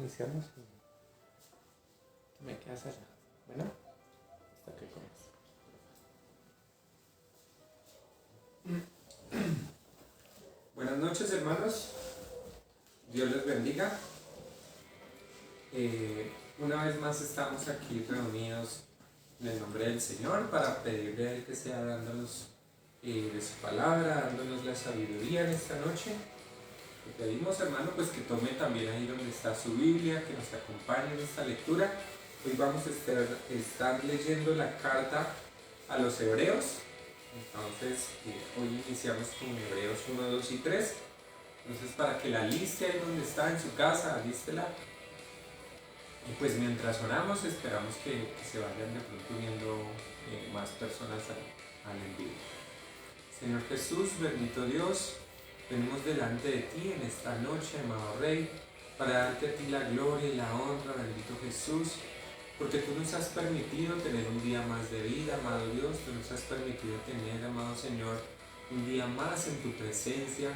iniciamos y me quedas allá. Bueno, hasta que comience. Buenas noches, hermanos. Dios les bendiga. Una vez más estamos aquí reunidos en el nombre del Señor para pedirle a Él que sea dándonos de su palabra, dándonos la sabiduría en esta noche. Le pedimos, hermano, pues que tome también ahí donde está su Biblia, que nos acompañe en esta lectura. Hoy vamos a estar leyendo la carta a los Hebreos. Entonces, hoy iniciamos con Hebreos 1, 2 y 3. Entonces, para que la liste ahí donde está en su casa, lístela. Y pues mientras oramos, esperamos que se vayan de pronto uniendo más personas al envío. Señor Jesús, bendito Dios, venimos delante de ti en esta noche, amado Rey, para darte a ti la gloria y la honra, bendito Jesús, porque tú nos has permitido tener un día más de vida, amado Dios, tú nos has permitido tener, amado Señor, un día más en tu presencia.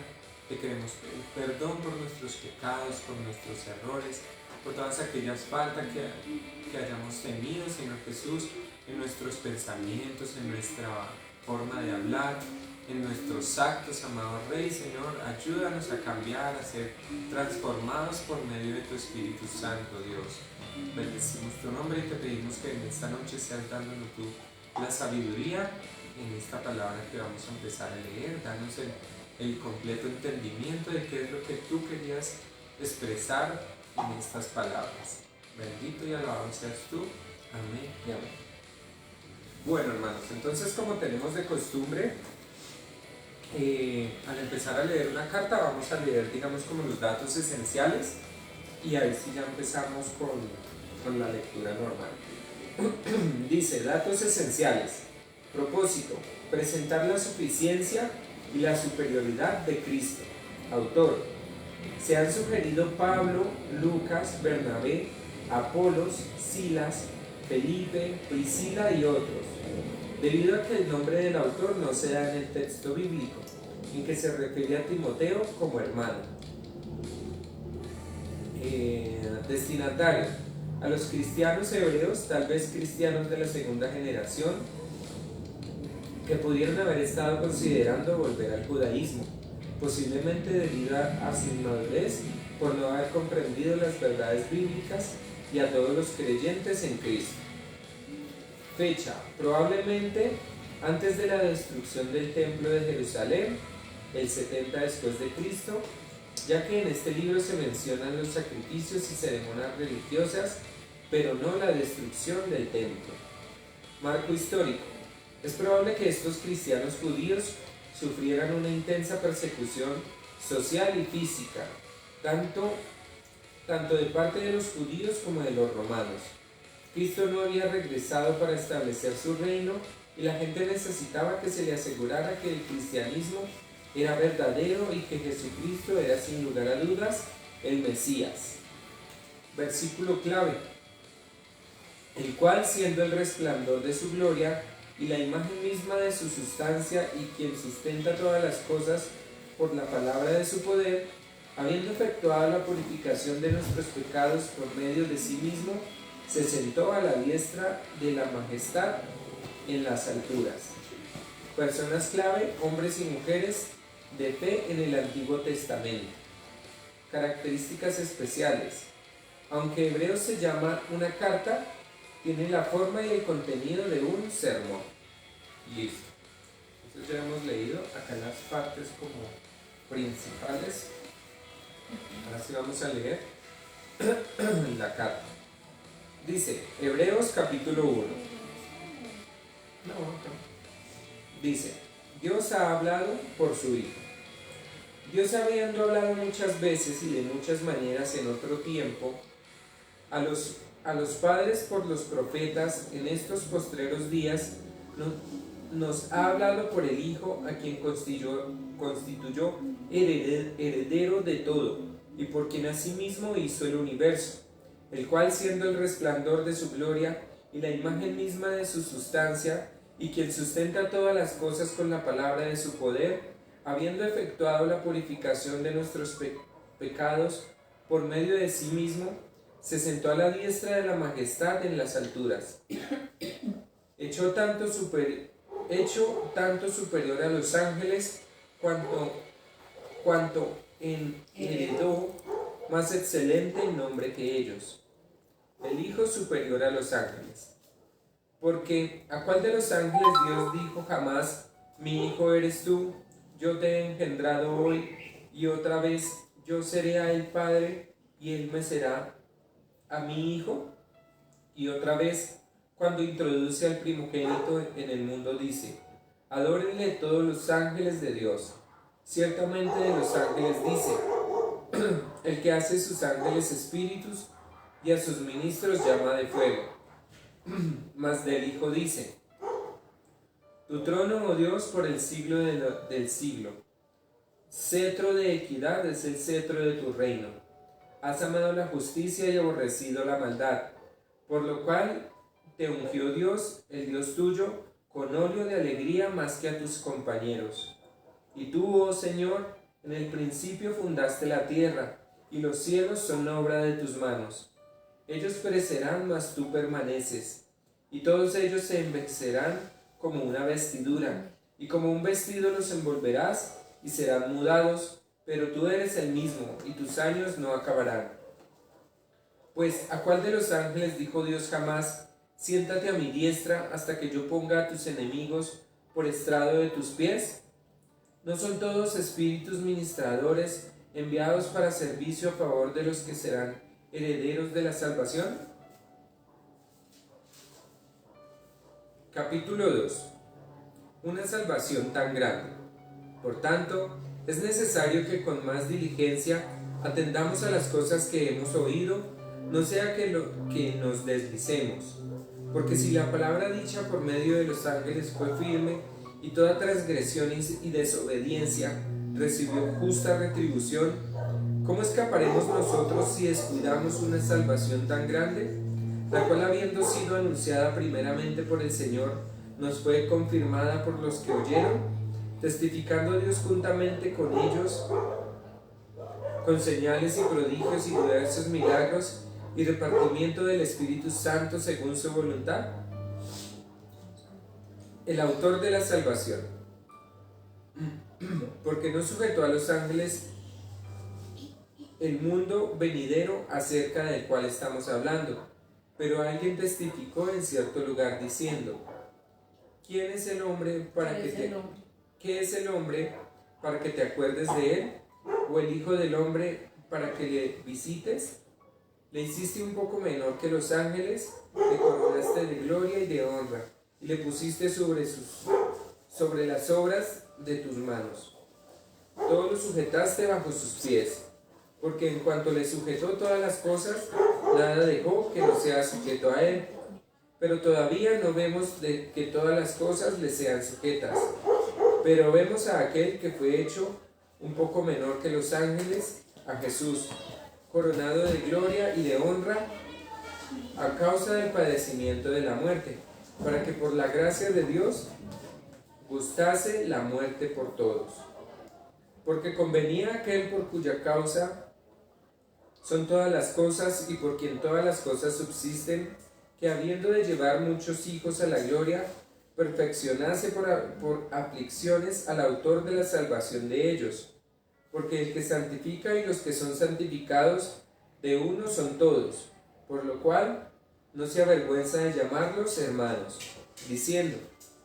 Te queremos pedir perdón por nuestros pecados, por nuestros errores, por todas aquellas faltas que hayamos tenido, Señor Jesús, en nuestros pensamientos, en nuestra forma de hablar, en nuestros actos, amado Rey. Señor, ayúdanos a cambiar, a ser transformados por medio de tu Espíritu Santo, Dios. Bendecimos tu nombre y te pedimos que en esta noche seas dándonos tú la sabiduría en esta palabra que vamos a empezar a leer. Danos el completo entendimiento de qué es lo que tú querías expresar en estas palabras. Bendito y alabado seas tú. Amén y amén. Bueno, hermanos, entonces, como tenemos de costumbre, al empezar a leer una carta vamos a leer, digamos, como los datos esenciales, y ahí sí ya empezamos con la lectura normal. Dice: datos esenciales. Propósito: presentar la suficiencia y la superioridad de Cristo. Autor: se han sugerido Pablo, Lucas, Bernabé, Apolos, Silas, Felipe, Priscila y otros, debido a que el nombre del autor no se da en el texto bíblico, en que se refiere a Timoteo como hermano. Destinatario: a los cristianos hebreos, tal vez cristianos de la segunda generación, que pudieron haber estado considerando volver al judaísmo, posiblemente debido a su inmadurez por no haber comprendido las verdades bíblicas, y a todos los creyentes en Cristo. Fecha: probablemente antes de la destrucción del templo de Jerusalén, el 70 después de Cristo, ya que en este libro se mencionan los sacrificios y ceremonias religiosas, pero no la destrucción del templo. Marco histórico: es probable que estos cristianos judíos sufrieran una intensa persecución social y física, tanto de parte de los judíos como de los romanos. Cristo no había regresado para establecer su reino, y la gente necesitaba que se le asegurara que el cristianismo era verdadero y que Jesucristo era, sin lugar a dudas, el Mesías. Versículo clave: el cual, siendo el resplandor de su gloria y la imagen misma de su sustancia, y quien sustenta todas las cosas por la palabra de su poder, habiendo efectuado la purificación de nuestros pecados por medio de sí mismo, se sentó a la diestra de la majestad en las alturas. Personas clave: hombres y mujeres de fe en el Antiguo Testamento. Características especiales: aunque Hebreos se llama una carta, tiene la forma y el contenido de un sermón. Listo. Entonces ya hemos leído acá las partes como principales. Ahora sí vamos a leer la carta. Dice, Hebreos capítulo 1. Dice: Dios ha hablado por su Hijo. Dios, habiendo hablado muchas veces y de muchas maneras en otro tiempo a los padres por los profetas, en estos postreros días nos ha hablado por el Hijo, a quien constituyó heredero de todo, y por quien asimismo hizo el universo, el cual, siendo el resplandor de su gloria y la imagen misma de su sustancia, y quien sustenta todas las cosas con la palabra de su poder, habiendo efectuado la purificación de nuestros pecados por medio de sí mismo, se sentó a la diestra de la majestad en las alturas. Hecho tanto superior a los ángeles, cuanto heredó más excelente nombre que ellos. El Hijo superior a los ángeles. Porque ¿a cuál de los ángeles Dios dijo jamás, mi hijo eres tú, yo te he engendrado hoy, y otra vez yo seré a él padre, y él me será a mi hijo? Y otra vez, cuando introduce al primogénito en el mundo, dice, adórenle todos los ángeles de Dios. Ciertamente de los ángeles dice, el que hace sus ángeles espíritus y a sus ministros llama de fuego. Mas del Hijo dice, tu trono, oh Dios, por el siglo del siglo. Cetro de equidad es el cetro de tu reino. Has amado la justicia y aborrecido la maldad, por lo cual te ungió Dios, el Dios tuyo, con óleo de alegría más que a tus compañeros. Y tú, oh Señor, en el principio fundaste la tierra, y los cielos son obra de tus manos. Ellos perecerán, mas tú permaneces, y todos ellos se envejecerán como una vestidura, y como un vestido los envolverás, y serán mudados, pero tú eres el mismo, y tus años no acabarán. Pues, ¿a cuál de los ángeles dijo Dios jamás, siéntate a mi diestra hasta que yo ponga a tus enemigos por estrado de tus pies? ¿No son todos espíritus ministradores enviados para servicio a favor de los que serán herederos de la salvación? Capítulo 2. Una salvación tan grande. Por tanto, es necesario que con más diligencia atendamos a las cosas que hemos oído, no sea que nos deslicemos. Porque si la palabra dicha por medio de los ángeles fue firme, y toda transgresión y desobediencia recibió justa retribución, ¿cómo escaparemos nosotros si descuidamos una salvación tan grande, la cual, habiendo sido anunciada primeramente por el Señor, nos fue confirmada por los que oyeron, testificando Dios juntamente con ellos, con señales y prodigios y diversos milagros y repartimiento del Espíritu Santo según su voluntad? El autor de la salvación. Porque no sujetó a los ángeles el mundo venidero acerca del cual estamos hablando, pero alguien testificó en cierto lugar diciendo, ¿quién es el hombre para que te... ¿Qué es el hombre para que te acuerdes de él? ¿O el hijo del hombre para que le visites? Le hiciste un poco menor que los ángeles, le coronaste de gloria y de honra, y le pusiste sobre las obras de tus manos. Todo lo sujetaste bajo sus pies, porque en cuanto le sujetó todas las cosas, nada dejó que no sea sujeto a él. Pero todavía no vemos de que todas las cosas le sean sujetas. Pero vemos a aquel que fue hecho un poco menor que los ángeles, a Jesús, coronado de gloria y de honra a causa del padecimiento de la muerte, para que por la gracia de Dios gustase la muerte por todos. Porque convenía aquel por cuya causa son todas las cosas y por quien todas las cosas subsisten, que habiendo de llevar muchos hijos a la gloria, perfeccionase por aflicciones al autor de la salvación de ellos. Porque el que santifica y los que son santificados de uno son todos, por lo cual no se avergüenza de llamarlos hermanos, diciendo,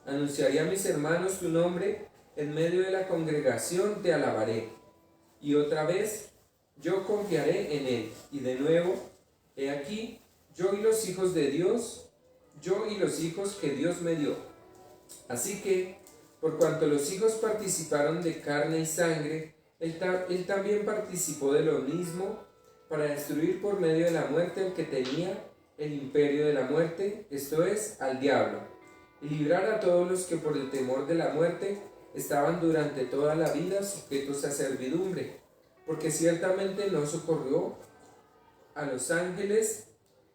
anunciaré a mis hermanos tu nombre, en medio de la congregación te alabaré. Y otra vez, yo confiaré en él. Y de nuevo, he aquí, yo y los hijos de Dios, yo y los hijos que Dios me dio. Así que, por cuanto los hijos participaron de carne y sangre, él también participó de lo mismo, para destruir por medio de la muerte al que tenía el imperio de la muerte, esto es, al diablo, y librar a todos los que por el temor de la muerte estaban durante toda la vida sujetos a servidumbre, porque ciertamente no socorrió a los ángeles,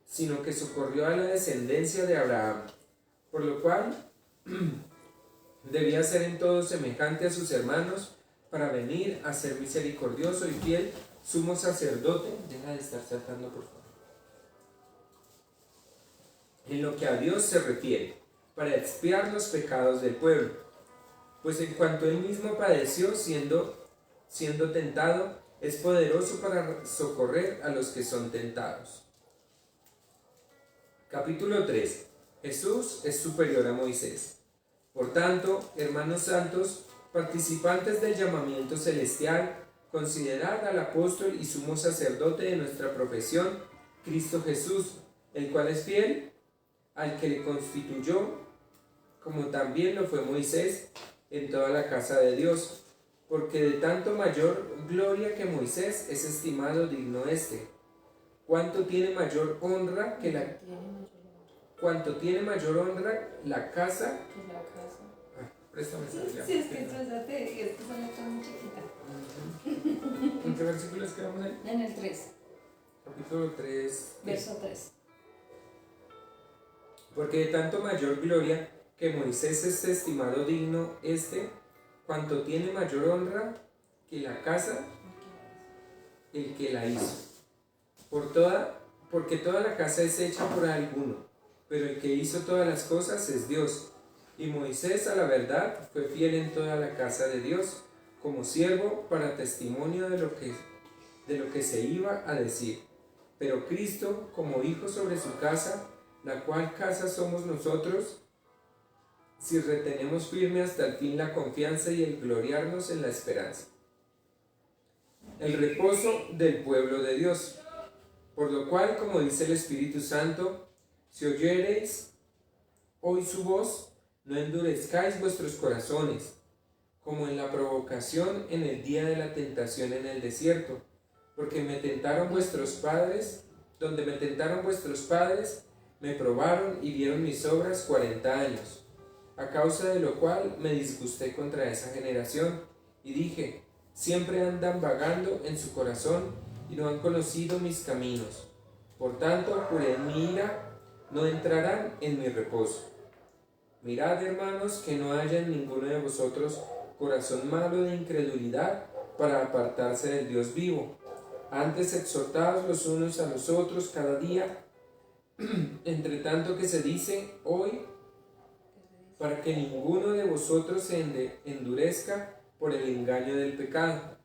sino que socorrió a la descendencia de Abraham, por lo cual debía ser en todo semejante a sus hermanos, para venir a ser misericordioso y fiel sumo sacerdote. Deja de estar saltando, por favor. en lo que a Dios se refiere, para expiar los pecados del pueblo. Pues en cuanto él mismo padeció siendo tentado, es poderoso para socorrer a los que son tentados. Capítulo 3. Jesús es superior a Moisés. Por tanto, hermanos santos, participantes del llamamiento celestial, considerad al apóstol y sumo sacerdote de nuestra profesión, Cristo Jesús, el cual es fiel al que le constituyó, como también lo fue Moisés en toda la casa de Dios, porque de tanto mayor gloria que Moisés es estimado digno este. ¿Cuánto tiene mayor honra que la casa? Préstame esa. Sí, es que trásate, es que esa letra es muy chiquita. ¿En qué versículos quedamos ahí? En el 3. Capítulo 3. Verso 3. Porque de tanto mayor gloria que Moisés es estimado digno cuanto tiene mayor honra que la casa, el que la hizo. Porque toda la casa es hecha por alguno, pero el que hizo todas las cosas es Dios. Y Moisés, a la verdad, fue fiel en toda la casa de Dios, como siervo para testimonio de lo que se iba a decir. Pero Cristo, como hijo sobre su casa, la cual casa somos nosotros, si retenemos firme hasta el fin la confianza y el gloriarnos en la esperanza. El reposo del pueblo de Dios. Por lo cual, como dice el Espíritu Santo, si oyereis hoy su voz, no endurezcáis vuestros corazones, como en la provocación en el día de la tentación en el desierto, porque donde me tentaron vuestros padres, me probaron y vieron mis obras 40 años, a causa de lo cual me disgusté contra esa generación, y dije, siempre andan vagando en su corazón, y no han conocido mis caminos. Por tanto, juré en mi ira, no entrarán en mi reposo. Mirad, hermanos, que no haya en ninguno de vosotros corazón malo de incredulidad para apartarse del Dios vivo. Antes exhortaos los unos a los otros cada día, entre tanto que se dice hoy, para que ninguno de vosotros se endurezca por el engaño del pecado.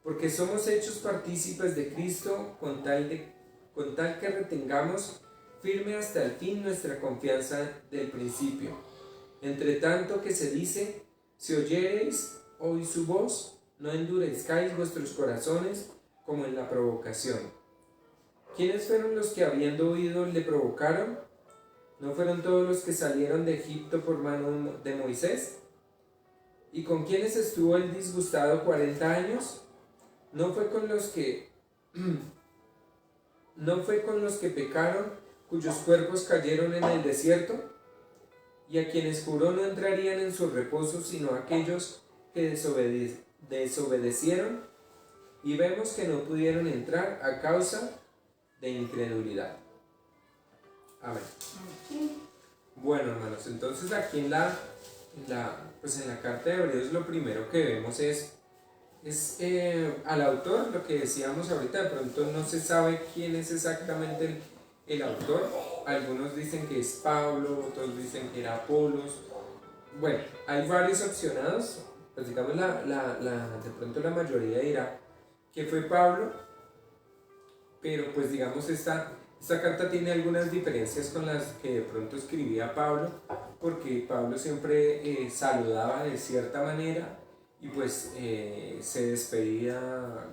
Porque somos hechos partícipes de Cristo con tal que retengamos firme hasta el fin nuestra confianza del principio. Entre tanto que se dice, si oyereis hoy su voz, no endurezcáis vuestros corazones como en la provocación. ¿Quiénes fueron los que habiendo oído le provocaron? ¿No fueron todos los que salieron de Egipto por mano de Moisés? ¿Y con quiénes estuvo el disgustado 40 años? ¿No fue con los que pecaron, cuyos cuerpos cayeron en el desierto? Y a quienes juró no entrarían en su reposo, sino aquellos que desobedecieron, y vemos que no pudieron entrar a causa de incredulidad. Amén. Bueno, hermanos, entonces aquí en la carta de Hebreos lo primero que vemos es al autor, lo que decíamos ahorita, de pronto no se sabe quién es exactamente el autor. Algunos dicen que es Pablo, otros dicen que era Apolos. Bueno, hay varios opcionados, pues digamos de pronto la mayoría dirá que fue Pablo, pero pues digamos esta carta tiene algunas diferencias con las que de pronto escribía Pablo, porque Pablo siempre saludaba de cierta manera y pues se despedía,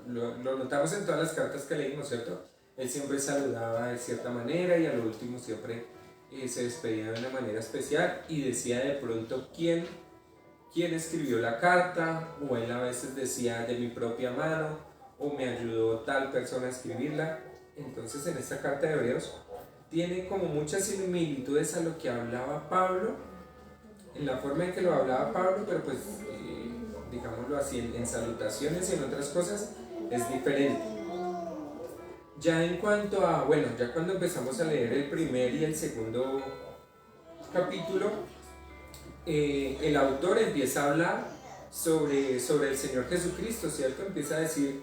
lo notamos en todas las cartas que leímos, ¿cierto? Él siempre saludaba de cierta manera y a lo último siempre se despedía de una manera especial y decía de pronto quién escribió la carta, o él a veces decía de mi propia mano, o me ayudó tal persona a escribirla. Entonces en esta carta de Hebreos tiene como muchas similitudes a lo que hablaba Pablo, en la forma en que lo hablaba Pablo, pero pues digámoslo así, en salutaciones y en otras cosas es diferente. Ya en cuanto a, ya cuando empezamos a leer el primer y el segundo capítulo, el autor empieza a hablar sobre el Señor Jesucristo, ¿cierto? Empieza a decir,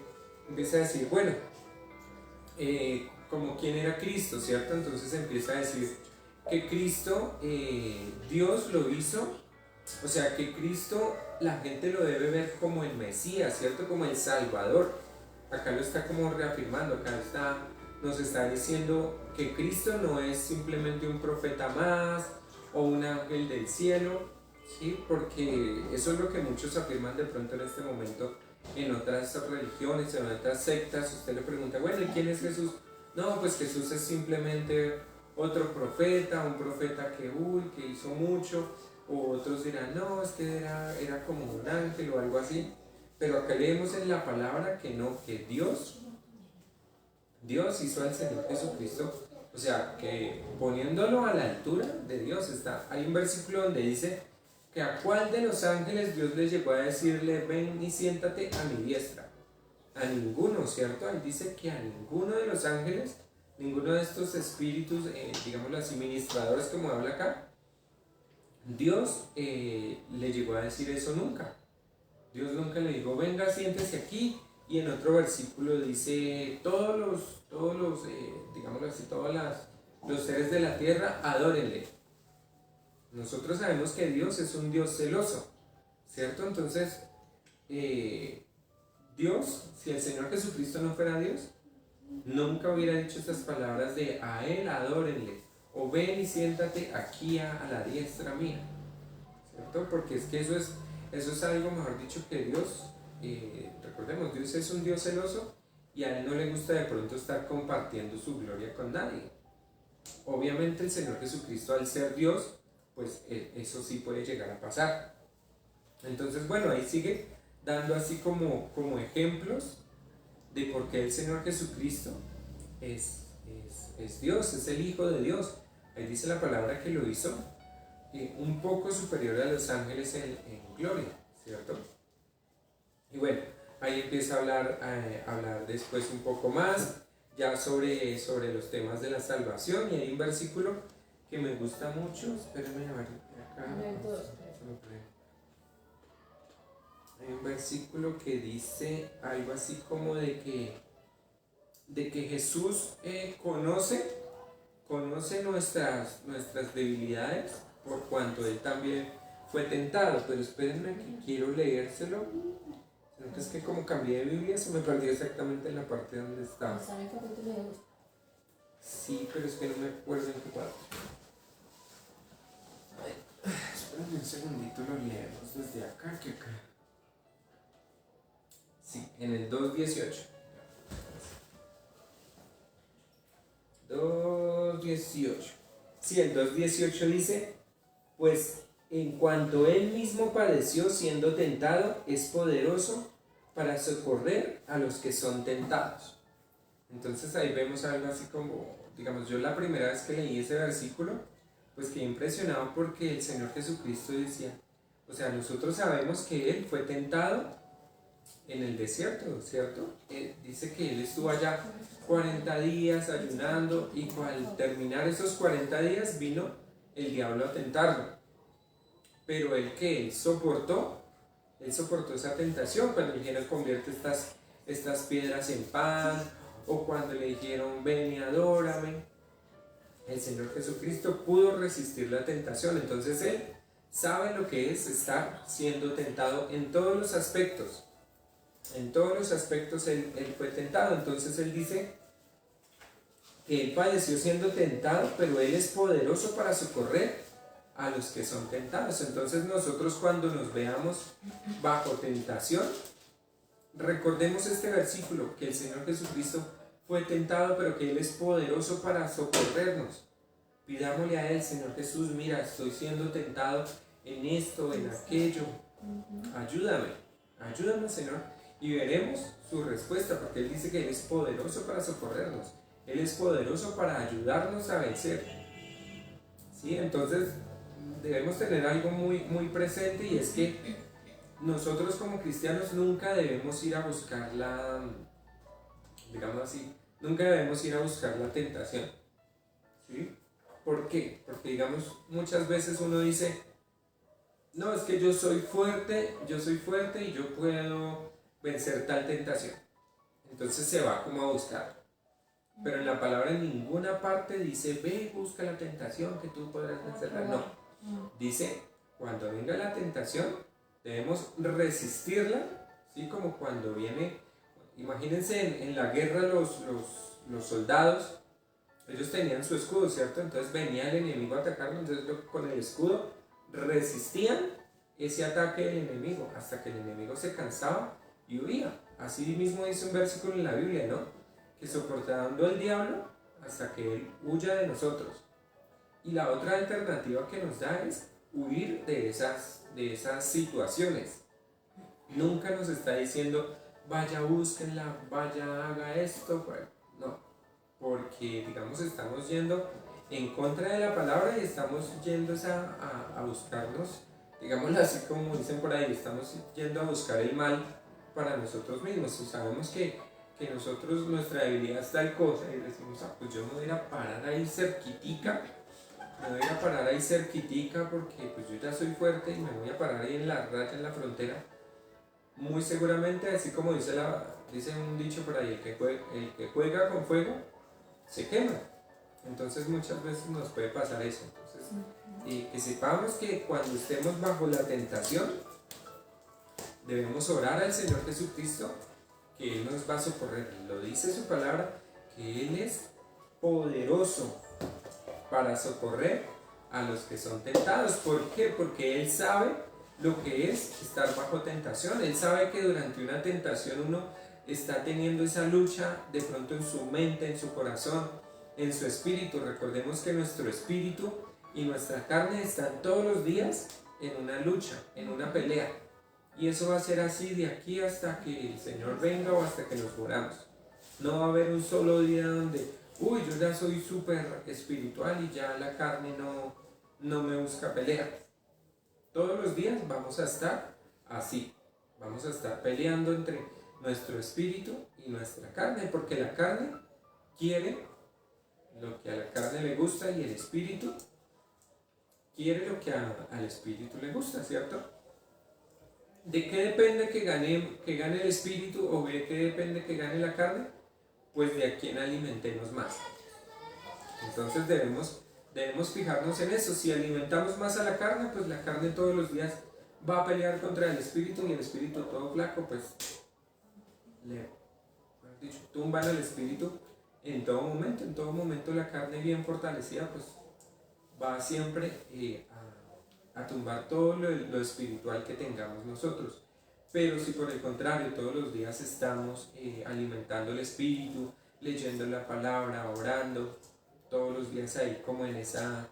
como quién era Cristo, ¿cierto? Entonces empieza a decir que Cristo, Dios lo hizo, o sea, que Cristo la gente lo debe ver como el Mesías, ¿cierto? Como el Salvador. Acá lo está como reafirmando, nos está diciendo que Cristo no es simplemente un profeta más o un ángel del cielo, ¿sí? Porque eso es lo que muchos afirman de pronto en este momento en otras religiones, en otras sectas. Usted le pregunta, bueno, ¿y quién es Jesús? No, pues Jesús es simplemente otro profeta, un profeta que hizo mucho, o otros dirán, no, es que era como un ángel o algo así. Pero acá leemos en la palabra que no, que Dios hizo al Señor Jesucristo, o sea, que poniéndolo a la altura de Dios está. Hay un versículo donde dice que a cuál de los ángeles Dios les llegó a decirle, ven y siéntate a mi diestra. A ninguno, ¿cierto? Ahí dice que a ninguno de los ángeles, ninguno de estos espíritus, digámoslo así, ministradores como habla acá, Dios le llegó a decir eso nunca. Dios nunca le dijo, venga, siéntese aquí. Y en otro versículo dice, todos los digámoslo así, los seres de la tierra, adórenle. Nosotros sabemos que Dios es un Dios celoso, ¿cierto? Entonces, Dios, si el Señor Jesucristo no fuera Dios, nunca hubiera dicho estas palabras de a Él adórenle, o ven y siéntate aquí a la diestra mía, ¿cierto? Porque es que eso es algo, mejor dicho, que Dios, recordemos, Dios es un Dios celoso y a Él no le gusta de pronto estar compartiendo su gloria con nadie. Obviamente el Señor Jesucristo, al ser Dios, pues eso sí puede llegar a pasar. Entonces, bueno, ahí sigue dando así como ejemplos de por qué el Señor Jesucristo es Dios, es el Hijo de Dios. Ahí dice la palabra que lo hizo un poco superior a los ángeles en gloria, ¿cierto? Y bueno, ahí empieza a hablar después un poco más ya sobre los temas de la salvación, y hay un versículo que me gusta mucho, espérenme a ver acá. Hay un versículo que dice algo así como de que Jesús conoce nuestras debilidades, por cuanto Él también fue tentado. Pero espérenme que quiero leérselo. Sino que es que como cambié de Biblia se me perdió exactamente en la parte donde estaba. Sí, pero es que no me acuerdo en qué parte. Espérenme un segundito, lo leemos desde acá que acá. Sí, en el 2.18. 2.18. Sí, el 2.18 dice, pues en cuanto Él mismo padeció siendo tentado, es poderoso para socorrer a los que son tentados. Entonces ahí vemos algo así como, digamos, yo la primera vez que leí ese versículo, pues quedé impresionado porque el Señor Jesucristo decía, o sea, nosotros sabemos que Él fue tentado en el desierto, ¿cierto? Dice que Él estuvo allá 40 días ayunando, y al terminar esos 40 días vino el diablo a tentarlo. Pero Él soportó esa tentación cuando le dijeron convierte estas piedras en pan, o cuando le dijeron ven y adórame. El Señor Jesucristo pudo resistir la tentación. Entonces Él sabe lo que es estar siendo tentado en todos los aspectos. En todos los aspectos él fue tentado. Entonces Él dice que Él padeció siendo tentado, pero Él es poderoso para socorrer a los que son tentados. Entonces nosotros, cuando nos veamos bajo tentación, recordemos este versículo, que el Señor Jesucristo fue tentado, pero que Él es poderoso para socorrernos. Pidámosle a Él, Señor Jesús, mira, estoy siendo tentado en esto, en aquello, ayúdame, Señor, y veremos su respuesta, porque Él dice que Él es poderoso para socorrernos, Él es poderoso para ayudarnos a vencer. ¿Sí? Entonces debemos tener algo muy, muy presente, y es que nosotros como cristianos nunca debemos ir a buscar digamos así, nunca debemos ir a buscar la tentación. ¿Sí? ¿Por qué? Porque digamos, muchas veces uno dice, no, es que yo soy fuerte y yo puedo vencer tal tentación. Entonces se va como a buscar. Pero en la palabra en ninguna parte dice, ve, busca la tentación que tú podrás vencerla. No, dice, cuando venga la tentación, debemos resistirla, ¿sí? Como cuando viene, imagínense en la guerra los soldados, ellos tenían su escudo, ¿cierto? Entonces venía el enemigo a atacarlo, entonces con el escudo resistían ese ataque del enemigo hasta que el enemigo se cansaba y huía. Así mismo dice un versículo en la Biblia, ¿no? Que soportando al diablo hasta que él huya de nosotros. Y la otra alternativa que nos da es huir de esas situaciones. Nunca nos está diciendo, vaya, búsquenla, vaya, haga esto. No, porque digamos estamos yendo en contra de la palabra y estamos yendo a buscarnos, digámoslo así como dicen por ahí, estamos yendo a buscar el mal para nosotros mismos. Y sabemos que nosotros, nuestra debilidad es tal cosa y decimos, pues yo me voy a ir a parar ahí cerquitica, porque pues yo ya soy fuerte y me voy a parar ahí en la raya, en la frontera. Muy seguramente, así como dice un dicho por ahí, el que juega con fuego se quema. Entonces muchas veces nos puede pasar eso. Entonces, que sepamos que cuando estemos bajo la tentación, debemos orar al Señor Jesucristo, que Él nos va a socorrer. Lo dice su palabra, que Él es poderoso para socorrer a los que son tentados. ¿Por qué? Porque Él sabe lo que es estar bajo tentación. Él sabe que durante una tentación uno está teniendo esa lucha de pronto en su mente, en su corazón, en su espíritu. Recordemos que nuestro espíritu y nuestra carne están todos los días en una lucha, en una pelea. Y eso va a ser así de aquí hasta que el Señor venga o hasta que nos muramos. No va a haber un solo día donde, yo ya soy súper espiritual y ya la carne no me busca pelea. Todos los días vamos a estar así. Vamos a estar peleando entre nuestro espíritu y nuestra carne, porque la carne quiere lo que a la carne le gusta y el espíritu quiere lo que al espíritu le gusta, ¿cierto? ¿De qué depende que gane el espíritu o de qué depende que gane la carne? Pues de a quién alimentemos más. Entonces debemos fijarnos en eso. Si alimentamos más a la carne, pues la carne todos los días va a pelear contra el espíritu y el espíritu todo flaco, pues tumban al espíritu en todo momento la carne bien fortalecida, pues va siempre a tumbar todo lo espiritual que tengamos nosotros. Pero si por el contrario todos los días estamos alimentando el espíritu, leyendo la palabra, orando, todos los días ahí como en esa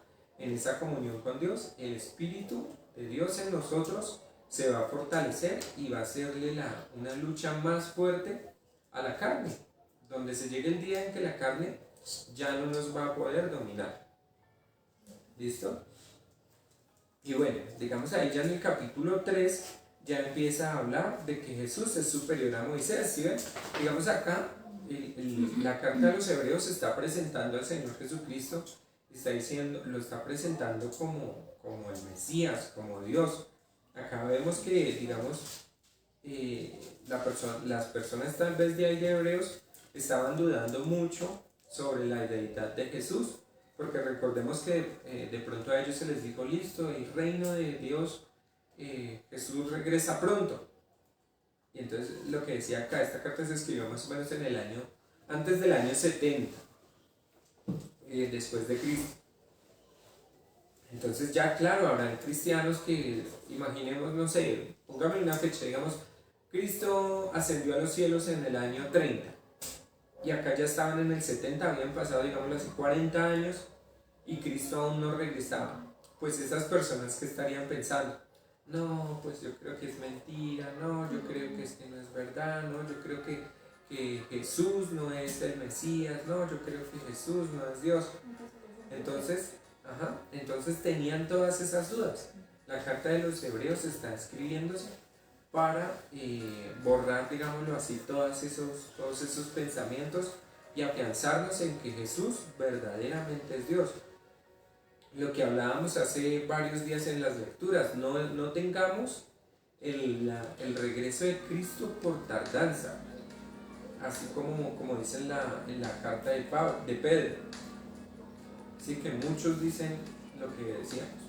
comunión con Dios, el espíritu de Dios en nosotros se va a fortalecer y va a hacerle una lucha más fuerte a la carne, donde se llegue el día en que la carne ya no nos va a poder dominar. ¿Listo? Y bueno, digamos ahí ya en el capítulo 3 ya empieza a hablar de que Jesús es superior a Moisés, ¿sí ven? Digamos acá, la carta de los Hebreos está presentando al Señor Jesucristo, lo está presentando como el Mesías, como Dios. Acá vemos que, digamos, las personas tal vez de ahí de Hebreos estaban dudando mucho sobre la deidad de Jesús, porque recordemos que de pronto a ellos se les dijo, listo, el reino de Dios, Jesús regresa pronto. Y entonces lo que decía acá, esta carta se escribió más o menos antes del año 70, después de Cristo. Entonces ya claro, habrán cristianos que, imaginemos, no sé, póngame una fecha, digamos, Cristo ascendió a los cielos en el año 30 y acá ya estaban en el 70, habían pasado, digámoslo así, 40 años y Cristo aún no regresaba. Pues esas personas que estarían pensando, no, pues yo creo que es mentira, no, yo creo que no es verdad, no, yo creo que Jesús no es el Mesías, no, yo creo que Jesús no es Dios. Entonces tenían todas esas dudas. La carta de los Hebreos está escribiéndose para borrar, digámoslo así, todos esos pensamientos y afianzarnos en que Jesús verdaderamente es Dios. Lo que hablábamos hace varios días en las lecturas, no tengamos el regreso de Cristo por tardanza. así como dice en la carta de Pedro. Sí, que muchos dicen lo que decíamos.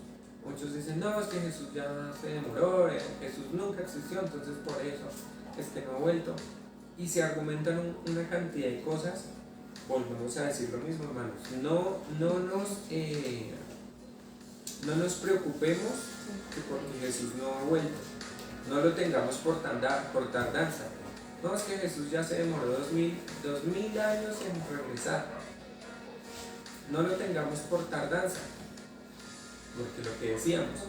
Muchos dicen, no, es que Jesús ya se demoró, Jesús nunca existió, entonces por eso es que no ha vuelto. Y se argumentan una cantidad de cosas. Volvemos a decir lo mismo, hermanos. No nos preocupemos que porque Jesús no ha vuelto, no lo tengamos por tardanza. No, es que Jesús ya se demoró 2000 años en regresar. No lo tengamos por tardanza, porque lo que decíamos,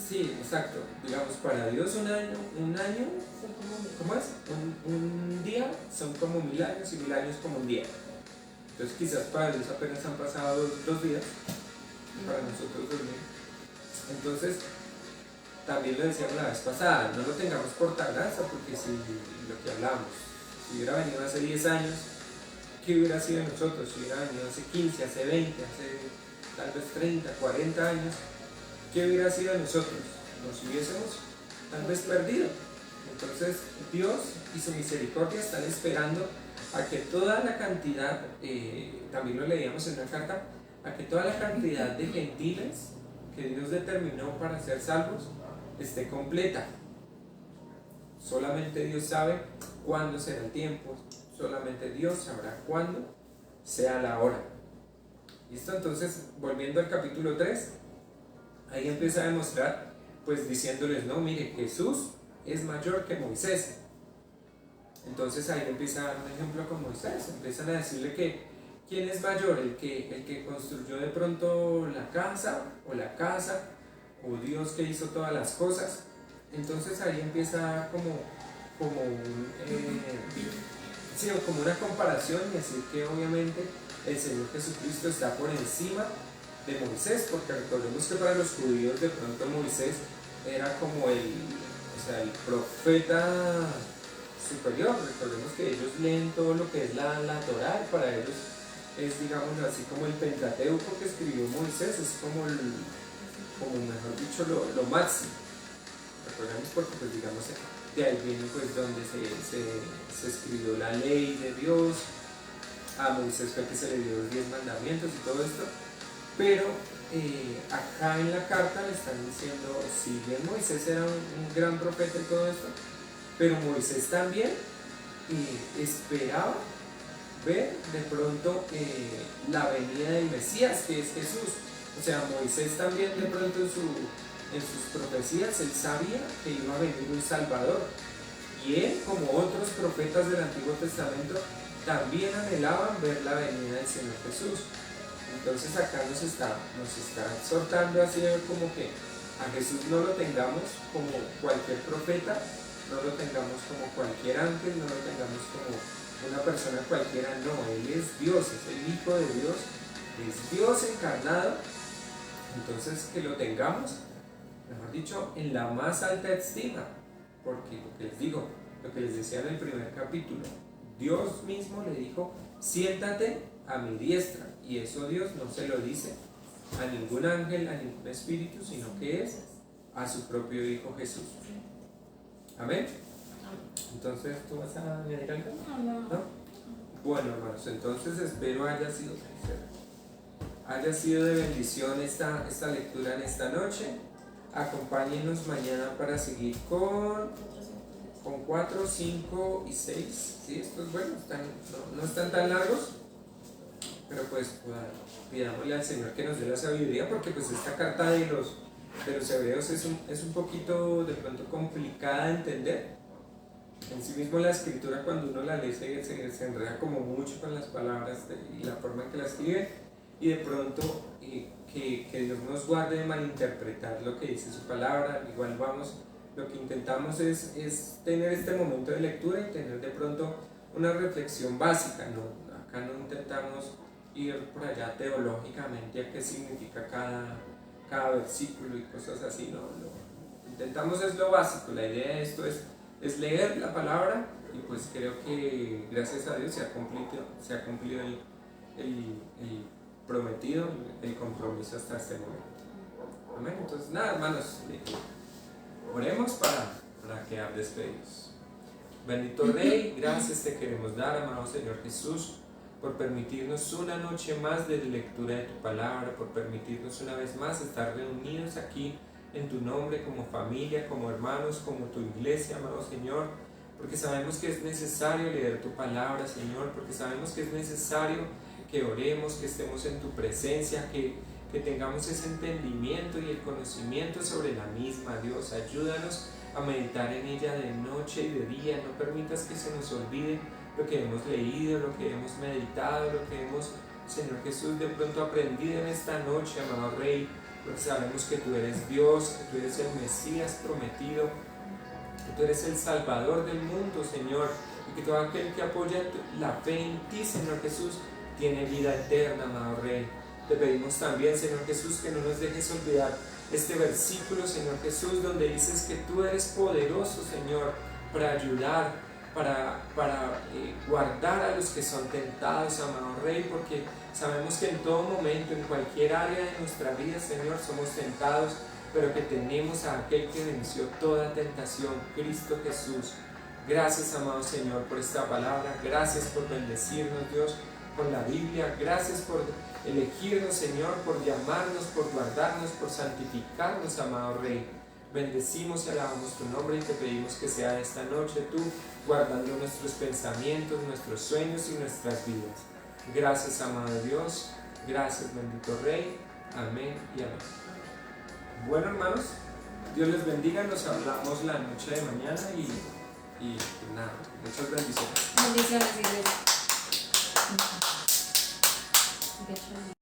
sí, exacto, digamos, para Dios un año, ¿cómo es? Un día son como 1000 años y 1000 años como un día. Entonces quizás para Dios apenas han pasado 2 días, para nosotros 2000. Entonces, también lo decíamos la vez pasada, no lo tengamos por tardanza, porque si lo que hablamos, si hubiera venido hace 10 años, ¿qué hubiera sido de nosotros? Si hubiera venido hace 15, hace 20, hace tal vez 30, 40 años, ¿qué hubiera sido de nosotros? Nos hubiésemos tal vez perdido. Entonces Dios y su misericordia están esperando a que toda la cantidad, también lo leíamos en la carta, a que toda la cantidad de gentiles que Dios determinó para ser salvos esté completa. Solamente Dios sabe cuándo será el tiempo, solamente Dios sabrá cuándo sea la hora. ¿Listo? Entonces, volviendo al capítulo 3, ahí empieza a demostrar, pues diciéndoles, no, mire, Jesús es mayor que Moisés. Entonces ahí empieza a dar un ejemplo con Moisés, empiezan a decirle que ¿quién es mayor? ¿El que construyó de pronto la casa o Dios que hizo todas las cosas? Entonces ahí empieza como una comparación y decir que obviamente el Señor Jesucristo está por encima de Moisés, porque recordemos que para los judíos de pronto Moisés era como el profeta superior. Recordemos que ellos leen todo lo que es la Torá, y para ellos es, digamos así, como el Pentateuco que escribió Moisés, es como mejor dicho, lo máximo. Recordemos porque, pues digamos, de ahí viene pues donde se escribió la ley de Dios, a Moisés fue que se le dio los 10 mandamientos y todo esto, pero acá en la carta le están diciendo, si bien Moisés era un gran profeta y todo esto, pero Moisés también esperaba ver de pronto la venida del Mesías, que es Jesús. O sea, Moisés también de pronto en sus profecías, él sabía que iba a venir un Salvador. Y él, como otros profetas del Antiguo Testamento, también anhelaban ver la venida del Señor Jesús. Entonces acá nos está exhortando así como que a Jesús no lo tengamos como cualquier profeta, no lo tengamos como cualquier ángel, no lo tengamos como una persona cualquiera, no, Él es Dios, es el Hijo de Dios, es Dios encarnado. Entonces que lo tengamos, mejor dicho, en la más alta estima, porque lo que les digo, lo que les decía en el primer capítulo, Dios mismo le dijo, siéntate a mi diestra, y eso Dios no se lo dice a ningún ángel, a ningún espíritu, sino que es a su propio Hijo Jesús. Amén. Entonces, ¿tú vas a añadir algo? ¿No? Bueno, hermanos, entonces espero haya sido de bendición esta lectura en esta noche. Acompáñenos mañana para seguir con 4, 5 y 6. ¿Sí? Estos, bueno, no están tan largos, pero pues pidámosle al Señor que nos dé la sabiduría, porque pues esta carta de los hebreos es un poquito de pronto complicada de entender. En sí mismo la escritura, cuando uno la lee, se enreda como mucho con las palabras y la forma en que la escribe, y de pronto que Dios nos guarde de malinterpretar lo que dice su palabra. Igual lo que intentamos es tener este momento de lectura y tener de pronto una reflexión básica, ¿no? Acá no intentamos ir por allá teológicamente a qué significa cada versículo y cosas así, no. Intentamos es lo básico. La idea de esto es leer la palabra, y pues creo que gracias a Dios se ha cumplido el prometido, el compromiso hasta este momento. Amén. Entonces nada, hermanos, oremos para quedar despedidos. Bendito Rey, gracias te queremos dar, amado Señor Jesús, por permitirnos una noche más de lectura de tu palabra, por permitirnos una vez más estar reunidos aquí en tu nombre como familia, como hermanos, como tu iglesia, amado Señor, porque sabemos que es necesario leer tu palabra, Señor, porque sabemos que es necesario que oremos, que estemos en tu presencia, que tengamos ese entendimiento y el conocimiento sobre la misma. Dios, ayúdanos a meditar en ella de noche y de día, no permitas que se nos olvide lo que hemos leído, lo que hemos meditado, lo que hemos, Señor Jesús, de pronto aprendido en esta noche, amado Rey, porque sabemos que tú eres Dios, que tú eres el Mesías prometido, que tú eres el Salvador del mundo, Señor, y que todo aquel que apoya la fe en ti, Señor Jesús, tiene vida eterna, amado Rey. Te pedimos también, Señor Jesús, que no nos dejes olvidar este versículo, Señor Jesús, donde dices que tú eres poderoso, Señor, para ayudar, para guardar a los que son tentados, amado Rey, porque sabemos que en todo momento, en cualquier área de nuestra vida, Señor, somos tentados, pero que tenemos a aquel que venció toda tentación, Cristo Jesús. Gracias, amado Señor, por esta palabra. Gracias por bendecirnos, Dios, con la Biblia. Gracias por elegirnos, Señor, por llamarnos, por guardarnos, por santificarnos, amado Rey. Bendecimos y alabamos tu nombre y te pedimos que sea esta noche tú guardando nuestros pensamientos, nuestros sueños y nuestras vidas. Gracias, amado Dios. Gracias, bendito Rey. Amén y amén. Bueno, hermanos, Dios les bendiga. Nos hablamos la noche de mañana y nada, muchas bendiciones. Bendiciones, iglesia.